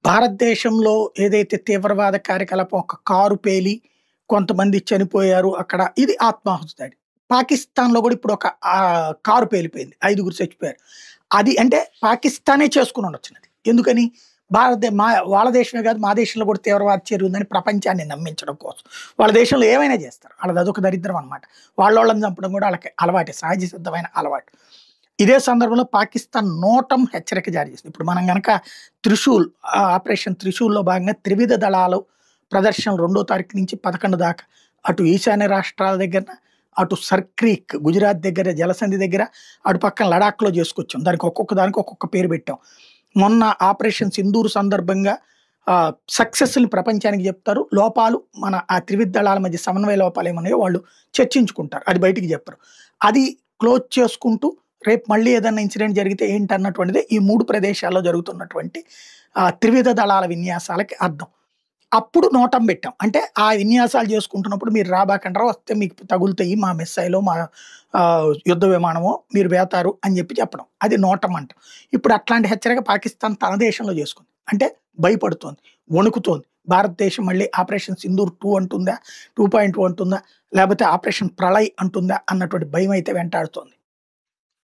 భారతదేశంలో ఏదైతే తీవ్రవాద కార్యకలాపం ఒక కారు పేలి కొంతమంది చనిపోయారు అక్కడ. ఇది ఆత్మాహుతి దాడి. పాకిస్తాన్‌లో గూడా ఇప్పుడు ఒక కారు పేలిపోయింది. 5గురు చచ్చిపోయారు. అది అంటే పాకిస్తానే చేసుకొనుండొచ్చునది. ఎందుకని? వాళ్ళ దేశమే కాదు మా దేశంలో కూడా తీవ్రవాద చర్య ఉందని ప్రపంచాన్ని నమ్మించడం కోసం. వాళ్ళ దేశంలో ఏమైనా చేస్తారు. వాళ్ళది అదొక దరిద్రం అన్నమాట. వాళ్ళోళ్ళని చంపడం కూడా వాళ్ళకి అలవాటే. సహజ సిద్ధమైన అలవాటు. ఇదే సందర్భంలో పాకిస్తాన్ నోటం హెచ్చరిక జారీ చేసింది. ఇప్పుడు మనం గనక ఆపరేషన్ త్రిశూల్‌లో భాగంగా త్రివిధ దళాలు ప్రదర్శనలు 2వ తారీఖు నుంచి 11 దాకా అటు ఈశాన్య రాష్ట్రాల దగ్గరన, అటు సర్క్రీక్ గుజరాత్ దగ్గర జలసంధి దగ్గర, అటు పక్కన లడాఖ్‌లో చేసుకొచ్చాం. దానికి ఒక్కొక్క పేరు పెట్టాం. మొన్న ఆపరేషన్ సింధూర్ సందర్భంగా సక్సెస్‌ని ప్రపంచానికి చెప్తారు. లోపాలు మన ఆ త్రివిధ దళాల మధ్య సమన్వయ లోపాలు ఏమున్నాయో వాళ్ళు చర్చించుకుంటారు. అది బయటికి చెప్పరు. అది క్లోజ్ చేసుకుంటూ రేపు మళ్ళీ ఏదన్నా ఇన్సిడెంట్ జరిగితే ఏంటన్నటువంటిదే ఈ 3 ప్రదేశాల్లో జరుగుతున్నటువంటి త్రివిధ దళాల విన్యాసాలకి అర్థం. అప్పుడు నోటం పెట్టాం. అంటే ఆ విన్యాసాలు చేసుకుంటున్నప్పుడు మీరు రాబాకండ్రా, వస్తే మీకు తగులుతాయి మా మిస్సైలో, మా యుద్ధ విమానమో మీరు వేతారు అని చెప్పడం. అది నోటం అంటాం. ఇప్పుడు అట్లాంటి హెచ్చరిక పాకిస్తాన్ తన దేశంలో చేసుకుంది. అంటే భయపడుతోంది, వణుకుతోంది. భారతదేశం మళ్ళీ ఆపరేషన్ సింధూర్ 2 అంటుందా, 2.2 అంటుందా, లేకపోతే ఆపరేషన్ ప్రళయ్ అంటుందా అన్నటువంటి భయం అయితే వెంటాడుతోంది.